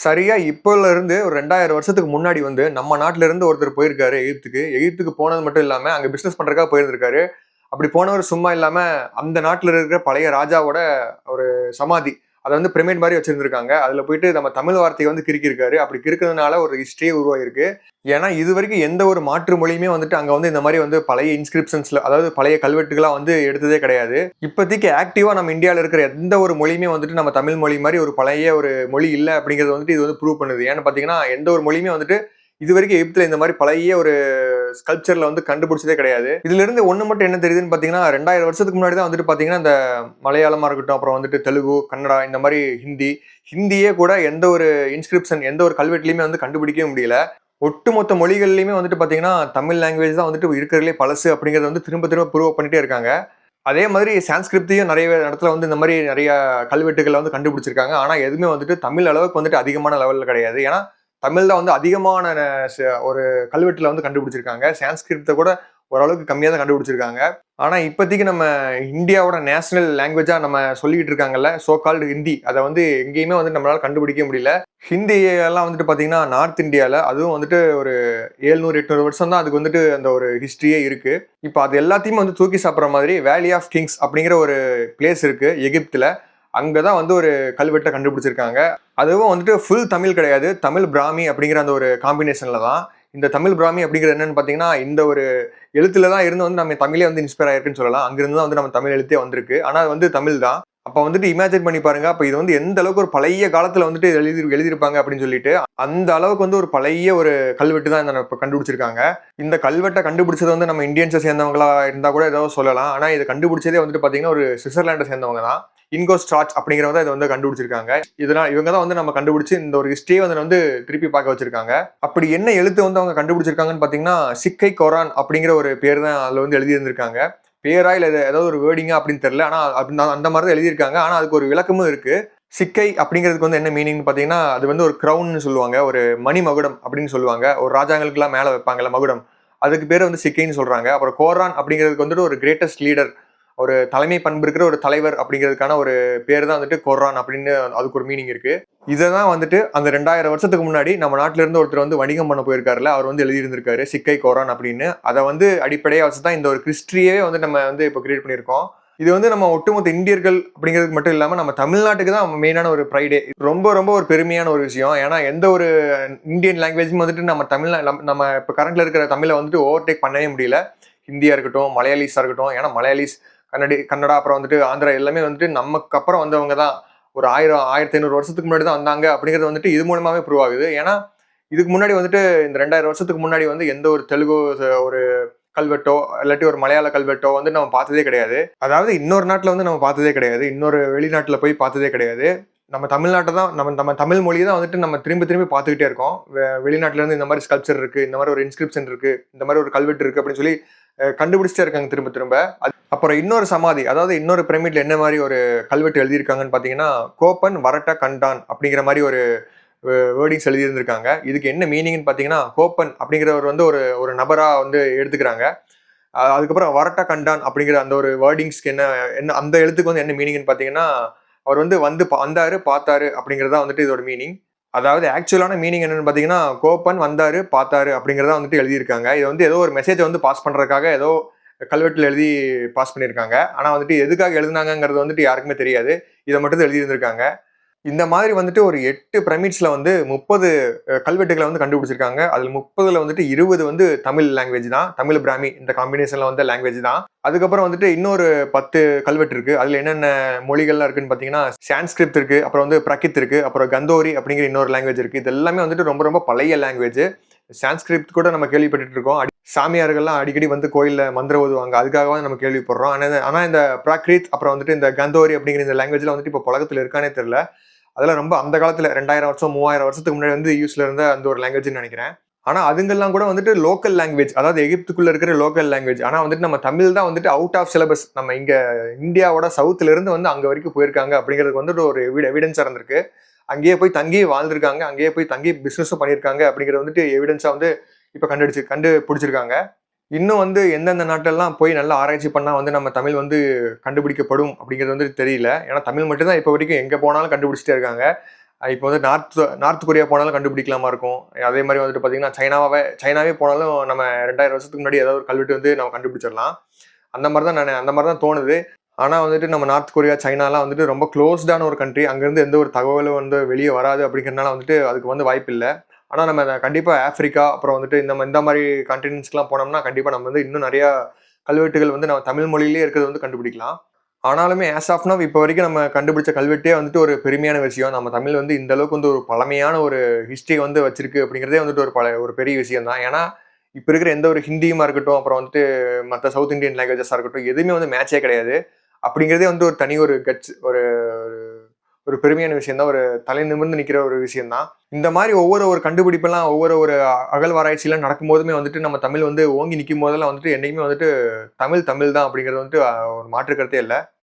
சரியா இப்போல இருந்து ஒரு 2000 வருஷத்துக்கு முன்னாடி வந்து நம்ம நாட்டுல இருந்து ஒருத்தர் போயிருக்காரு எகிப்துக்கு. எகிப்துக்கு போனது மட்டும் இல்லாம அங்க பிசினஸ் பண்றதுக்காக போயிருந்திருக்காரு. அப்படி போனவர் சும்மா இல்லாம அந்த நாட்டுல இருக்கிற பழைய ராஜாவோட ஒரு சமாதி. அத வந்து பிரமிட் மாரி வச்சிருந்திருக்காங்க. அதுல போயிட்டு நம்ம தமிழ் வார்த்தைய வந்து கிறுக்கியிருக்காரு. அப்படி கிறுக்குனதுனால ஒரு ஹிஸ்டரியே உருவாகிருக்கு. ஏன்னா இதுவரைக்கும் எந்த ஒரு மாற்று மொழியுமே வந்துட்டு அங்க வந்து இந்த மாரி வந்து பழைய இன்ஸ்கிரிப்ஷன்ஸ்ல அதாவது பழைய கல்வெட்டுகளா வந்து எடுத்ததே கிடையாது. இப்போதைக்கு ஆக்டிவா நம்ம இந்தியால இருக்கிற எந்த ஒரு மொழியுமே வந்துட்டு நம்ம தமிழ் மொழி மாரி ஒரு பழைய ஒரு மொழி இல்ல அப்படிங்கிறது வந்துட்டு இது வந்து ப்ரூவ் பண்ணுது. ஏன்னு பார்த்தீங்கன்னா, எந்த ஒரு மொழியுமே வந்துட்டு இதுவரைக்கும் எகிப்துல இந்த மாரி பழைய ஒரு ஸ்கல்ப்சர்ல வந்து கண்டுபிடிச்சதே கிடையாது. இதுல இருந்து ஒண்ணு மட்டும் என்ன தெரியுதுன்னு பார்த்தீங்கன்னா, 2000 வருஷத்துக்கு முன்னாடி தான் வந்துட்டு பார்த்தீங்கன்னா, இந்த மலையாளமா இருக்கட்டும், அப்புறம் வந்துட்டு தெலுங்கு, கன்னடா இந்த மாரி ஹிந்தியே கூட எந்த ஒரு இன்ஸ்கிரிப்ஷன் எந்த ஒரு கல்வெட்டுலயுமே வந்து கண்டுபிடிக்கவே முடியல. ஒட்டுமொத்த மொழிகள்லயுமே வந்துட்டு பார்த்தீங்கன்னா, தமிழ் லாங்குவேஜ் தான் வந்துட்டு இருக்கிறதுலயே பழசு அப்படிங்கிறத வந்து திரும்ப திரும்ப ப்ரூவ் பண்ணிட்டே இருக்காங்க. அதே மாதிரி சான்ஸ்கிரிட்டையும் நெறைய இடத்துல வந்து இந்த மாரி நெறைய கல்வெட்டுகள வந்து கண்டுபிடிச்சிருக்காங்க. ஆனா எதுவுமே வந்துட்டு தமிழ் அளவுக்கு வந்துட்டு அதிகமான லெவல்ல கிடையாது. ஏன்னா, தமிழ் தான் வந்து அதிகமான ஒரு கல்வெட்டுல வந்து கண்டுபிடிச்சிருக்காங்க. சான்ஸ்கிரிட்ட கூட ஓரளவுக்கு கம்மியா தான் கண்டுபிடிச்சிருக்காங்க. ஆனா இப்போதைக்கு நம்ம இந்தியாவோட நேஷனல் லாங்குவேஜா நம்ம சொல்லிக்கிட்டு இருக்காங்கல்ல, சோ கால்டு ஹிந்தி. அத வந்து எங்கேயுமே வந்து நம்மளால கண்டுபிடிக்க முடியல. ஹிந்தி எல்லாம் வந்துட்டு பார்த்தீங்கன்னா, நார்த் இந்தியால அதுவும் வந்துட்டு ஒரு 700, 800 வருஷம் தான் அதுக்கு வந்துட்டு அந்த ஒரு ஹிஸ்டரியே இருக்கு. இப்ப அது எல்லாத்தையுமே வந்து தூக்கி சாப்பிடுற மாதிரி வேலி ஆஃப் கிங்ஸ் அப்படிங்கிற ஒரு பிளேஸ் இருக்கு எகிப்துல. அங்க தான் வந்து ஒரு கல்வெட்ட கண்டுபிடிச்சிருக்காங்க. அதுவும் வந்துட்டு ஃபுல் தமிழ் கிடையாது. தமிழ் பிராமி அப்படிங்கிற அந்த ஒரு காம்பினேஷன்ல தான். இந்த தமிழ் பிராமி அப்படிங்கிறது என்னன்னு பார்த்தீங்கன்னா, இந்த ஒரு எழுத்துல தான் இருந்து வந்து நம்ம தமிழே வந்து இன்ஸ்பயர் ஆயிருக்குன்னு சொல்லலாம். அங்கிருந்து தான் வந்து நம்ம தமிழ் எழுத்தே வந்திருக்கு. ஆனா அது வந்து தமிழ் தான். அப்ப வந்துட்டு இமேஜின் பண்ணி பாருங்க. அப்ப இது வந்து எந்த அளவுக்கு ஒரு பழைய காலத்துல வந்துட்டு எழுதியிருப்பாங்க அப்படின்னு சொல்லிட்டு. அந்த அளவுக்கு வந்து ஒரு பழைய ஒரு கல்வெட்டு தான் இப்ப கண்டுபிடிச்சிருக்காங்க. இந்த கல்வெட்ட கண்டுபிடிச்சது வந்து நம்ம இந்தியன்ஸை சேர்ந்தவங்களா இருந்தா கூட ஏதோ சொல்லலாம். ஆனா இதை கண்டுபிடிச்சதே வந்துட்டு பாத்தீங்கன்னா ஒரு சுவிட்சர்லாண்டை சேர்ந்தவங்க தான். இன்கோ ஸ்ட்ராச் அப்படிங்கிறவங்க தான் இதை வந்து கண்டுபிடிச்சிருக்காங்க. இதனால இவங்க தான் வந்து நம்ம கண்டுபிடிச்சு இந்த ஒரு ஹிஸ்டரியை வந்து திருப்பி பார்க்க வச்சிருக்காங்க. அப்படி என்ன எழுத்து வந்து அவங்க கண்டுபிடிச்சிருக்காங்கன்னு பாத்தீங்கன்னா சிக்கை கொரான் அப்படிங்கிற ஒரு பேர் தான் அதுல வந்து எழுதி இருந்திருக்காங்க. பேரா இல்ல ஏதாவது ஒரு வேர்டிங்கா அப்படின்னு தெரியல. ஆனா அந்த மாதிரி தான் எழுதியிருக்காங்க. ஆனா அதுக்கு ஒரு விளக்கமும் இருக்கு. சிக்கை அப்படிங்கிறதுக்கு வந்து என்ன மீனிங் பாத்தீங்கன்னா, அது வந்து ஒரு கிரவுன்னு சொல்லுவாங்க. ஒரு மணி மகுடம் அப்படின்னு சொல்லுவாங்க. ஒரு ராஜாங்களுக்கு எல்லாம் மேல வைப்பாங்கல்ல மகுடம். அதுக்கு பேர் வந்து சிக்கைன்னு சொல்றாங்க. அப்புறம் கோரான் அப்படிங்கிறதுக்கு வந்துட்டு ஒரு கிரேட்டஸ்ட் லீடர், ஒரு தலைமை பண்பு இருக்கிற ஒரு தலைவர் அப்படிங்கிறதுக்கான ஒரு பேர் தான் வந்துட்டு கொர்ரான் அப்படின்னு அதுக்கு ஒரு மீனிங் இருக்கு. இதைதான் வந்துட்டு அந்த 2000 வருஷத்துக்கு முன்னாடி நம்ம நாட்டில இருந்து ஒருத்தர் வந்து வணிகம் பண்ண போயிருக்காருல, அவர் வந்து எழுதியிருந்திருக்காரு சிக்கை கொரான் அப்படின்னு. அதை வந்து அடிப்படையா வச்சுதான் இந்த ஒரு கிறிஸ்ட்ரியே வந்து நம்ம வந்து இப்போ கிரியேட் பண்ணியிருக்கோம். இது வந்து நம்ம ஒட்டுமொத்த இந்தியர்கள் அப்படிங்கிறதுக்கு மட்டும் இல்லாம நம்ம தமிழ்நாட்டுக்கு தான் மெயினான ஒரு ப்ரைடே. ரொம்ப ரொம்ப ஒரு பெருமையான ஒரு விஷயம். ஏன்னா எந்த ஒரு இந்தியன் லாங்குவேஜும் வந்துட்டு நம்ம நம்ம இப்போ கரண்ட்ல இருக்கிற தமிழை வந்துட்டு ஓவர்டேக் பண்ணவே முடியல. ஹிந்தியா இருக்கட்டும், மலையாளிஸா இருக்கட்டும். ஏன்னா மலையாளிஸ், கன்னடா, அப்புறம் வந்துட்டு ஆந்திரா எல்லாமே வந்துட்டு நமக்கு அப்புறம் வந்தவங்க தான். ஒரு 1000, 1500 வருஷத்துக்கு முன்னாடி தான் வந்தாங்க அப்படிங்கிறது வந்துட்டு இது மூலமாவே ப்ரூவ் ஆகுது. ஏன்னா இதுக்கு முன்னாடி வந்துட்டு இந்த 2000 வருஷத்துக்கு முன்னாடி வந்து எந்த ஒரு தெலுங்கு ஒரு கல்வெட்டோ இல்லாட்டி ஒரு மலையாள கல்வெட்டோ வந்து நம்ம பார்த்ததே கிடையாது. அதாவது இன்னொரு நாட்டுல வந்து நம்ம பார்த்ததே கிடையாது. இன்னொரு வெளிநாட்டுல போய் பார்த்ததே கிடையாது. நம்ம தமிழ்நாட்டை தான் நம்ம தமிழ் மொழியை தான் வந்துட்டு நம்ம திரும்பி திரும்பி பார்த்துக்கிட்டே இருக்கோம். வெளிநாட்டுல இருந்து இந்த மாதிரி ஸ்கல்ப்சர் இருக்கு, இந்த மாதிரி ஒரு இன்ஸ்கிரிப்ஷன் இருக்கு, இந்த மாதிரி ஒரு கல்வெட்டு இருக்கு அப்படின்னு சொல்லி கண்டுபிடிச்சிட்டே இருக்காங்க திரும்ப திரும்ப. அப்புறம் இன்னொரு சமாதி, அதாவது இன்னொரு பிரமிட்ல என்ன மாதிரி ஒரு கல்வெட்டு எழுதியிருக்காங்கன்னு பாத்தீங்கன்னா, கோப்பன் வரட்ட கண்டான் அப்படிங்கிற மாதிரி ஒரு வேர்டிங்ஸ் எழுதியிருந்திருக்காங்க. இதுக்கு என்ன மீனிங்னு பாத்தீங்கன்னா, கோப்பன் அப்படிங்கிறவர் வந்து ஒரு ஒரு நபரா வந்து எடுத்துக்கிறாங்க. அதுக்கப்புறம் வரட்ட கண்டான் அப்படிங்கிற அந்த ஒரு வேர்டிங்ஸ்க்கு என்ன என்ன அந்த எழுத்துக்கு வந்து என்ன மீனிங்னு பாத்தீங்கன்னா, அவர் வந்து வந்தாரு பார்த்தாரு அப்படிங்கிறதா வந்துட்டு இதோட மீனிங். அதாவது ஆக்சுவலான மீனிங் என்னன்னு பாத்தீங்கன்னா, கோப்பன் வந்தாரு பார்த்தாரு அப்படிங்கிறதா வந்துட்டு எழுதியிருக்காங்க. இது வந்து ஏதோ ஒரு மெசேஜை வந்து பாஸ் பண்றதுக்காக ஏதோ கல்வெட்டுல எழுதி பாஸ் பண்ணியிருக்காங்க. ஆனா வந்துட்டு எதுக்காக எழுதுனாங்கிறது வந்துட்டு யாருக்குமே தெரியாது. இதை மட்டும் தான் எழுதியிருந்திருக்காங்க. இந்த மாதிரி வந்துட்டு ஒரு 8 பிரமிட்ஸ்ல வந்து 30 கல்வெட்டுகளை வந்து கண்டுபிடிச்சிருக்காங்க. அதுல 30ல வந்துட்டு 20 வந்து தமிழ் லாங்குவேஜ் தான். தமிழ் பிராமி இந்த காம்பினேஷன்ல வந்த லாங்குவேஜ் தான். அதுக்கப்புறம் வந்துட்டு இன்னொரு 10 கல்வெட்டு இருக்கு. அதுல என்னென்ன மொழிகள்லாம் இருக்குன்னு பாத்தீங்கன்னா, சான்ஸ்கிரிப்ட் இருக்கு, அப்புறம் வந்து பிரகித் இருக்கு, அப்புறம் கந்தோரி அப்படிங்கிற இன்னொரு லாங்குவேஜ் இருக்கு. இது எல்லாமே வந்துட்டு ரொம்ப ரொம்ப பழைய லாங்குவேஜ். சான்ஸ்கிரிப்ட் கூட நம்ம கேள்விப்பட்டு இருக்கோம். சாமியார்கள்லாம் அடிக்கடி வந்து கோயில்ல மந்திரம் ஓதுவாங்க. அதுக்காக நம்ம கேள்விப்படுறோம். ஆனா இந்த பிராக்ரித் அப்புறம் வந்துட்டு இந்த கந்தோரி அப்படிங்கிற இந்த லாங்குவேஜ்ல வந்துட்டு இப்போ புழக்கத்துல இருக்கானே தெரியல. அதெல்லாம் ரொம்ப அந்த காலத்துல 2000 வருஷம் 3000 வருஷத்துக்கு முன்னாடி வந்து யூஸ்ல இருந்த அந்த ஒரு லாங்குவேஜ்னு நினைக்கிறேன். ஆனா அதுங்கெல்லாம் கூட வந்துட்டு லோக்கல் லாங்குவேஜ், அதாவது எகிப்துக்குள்ள இருக்கிற லோக்கல் லாங்குவேஜ். ஆனா வந்துட்டு நம்ம தமிழ் தான் வந்துட்டு அவுட் ஆஃப் சிலபஸ். நம்ம இங்க இந்தியாவோட சவுத்துல இருந்து வந்து அங்க வரைக்கும் போயிருக்காங்க அப்படிங்கிறதுக்கு வந்துட்டு ஒரு எவிடன்ஸா இருந்திருக்கு. அங்கேயே போய் தங்கி வாழ்ந்திருக்காங்க, அங்கேயே போய் தங்கி பிசினஸும் பண்ணியிருக்காங்க அப்படிங்கிறது வந்துட்டு எவிடன்ஸா வந்து இப்ப கண்டுபிடிச்சிருக்காங்க. இன்னும் வந்து எந்தெந்த நாட்டெல்லாம் போய் நல்லா ஆராய்ச்சி பண்ணா வந்து நம்ம தமிழ் வந்து கண்டுபிடிக்கப்படும் அப்படிங்கிறது வந்து தெரியல. ஏன்னா தமிழ் மட்டும் தான் இப்போ வரைக்கும் எங்க போனாலும் கண்டுபிடிச்சிட்டே இருக்காங்க. இப்போ வந்து நார்த் கொரியா போனாலும் கண்டுபிடிக்கலாமா இருக்கும். அதே மாதிரி வந்துட்டு பார்த்தீங்கன்னா சைனாவே போனாலும் நம்ம 2000 வருஷத்துக்கு முன்னாடி ஏதாவது ஒரு கல்வெட்டு வந்து நம்ம கண்டுபிடிச்சிடலாம். அந்த மாதிரி தான் தோணுது. ஆனா வந்துட்டு நம்ம நார்த் கொரியா, சைனாலாம் வந்துட்டு ரொம்ப க்ளோஸ்டான ஒரு கண்ட்ரி. அங்கேருந்து எந்த ஒரு தகவலும் வந்து வெளிய வராது அப்படிங்கிறனால வந்துட்டு அதுக்கு வந்து வாய்ப்பில்ல. ஆனா நம்ம கண்டிப்பா ஆஃப்ரிக்கா, அப்புறம் வந்துட்டு இந்த மாரி கான்டினென்ட்ஸ்க்குலாம் போனோம்னா, கண்டிப்பா நம்ம வந்து இன்னும் நெறையா கல்வெட்டுகள் வந்து நம்ம தமிழ் மொழியிலேயே இருக்கிறத வந்து கண்டுபிடிக்கலாம். ஆனாலுமே ஆஸ் ஆஃப் நவ் இப்போ வரைக்கும் நம்ம கண்டுபிடிச்ச கல்வெட்டே வந்துட்டு ஒரு பெருமையான விஷயம். நம்ம தமிழ் வந்து இந்த அளவுக்கு வந்து ஒரு பழமையான ஒரு ஹிஸ்டரி வந்து வச்சிருக்கு அப்படிங்கிறதே வந்துட்டு ஒரு பெரிய விஷயம் தான். ஏன்னா, இப்ப இருக்கிற எந்த ஒரு ஹிந்தியுமா இருக்கட்டும், அப்புறம் வந்துட்டு மத்த சவுத் இண்டியன் லாங்குவேஜஸா இருக்கட்டும், எதுவுமே வந்து மேட்சே கிடையாது. அப்படிங்கிறதே வந்து ஒரு தனி ஒரு கட்ஸ் ஒரு ஒரு பெருமையான விஷயம் தான். ஒரு தலை நிமிர்ந்து நிக்கிற ஒரு விஷயம் தான். இந்த மாரி ஒரு கண்டுபிடிப்பெல்லாம் ஒரு அகழ்வாராய்ச்சிலாம் நடக்கும்போதுமே வந்துட்டு நம்ம தமிழ் வந்து ஓங்கி நிக்கும் போதெல்லாம் வந்துட்டு என்னைக்குமே வந்துட்டு தமிழ் தமிழ் தான் அப்படிங்கிறது வந்துட்டு ஒரு மாற்று கருத்தே இல்ல.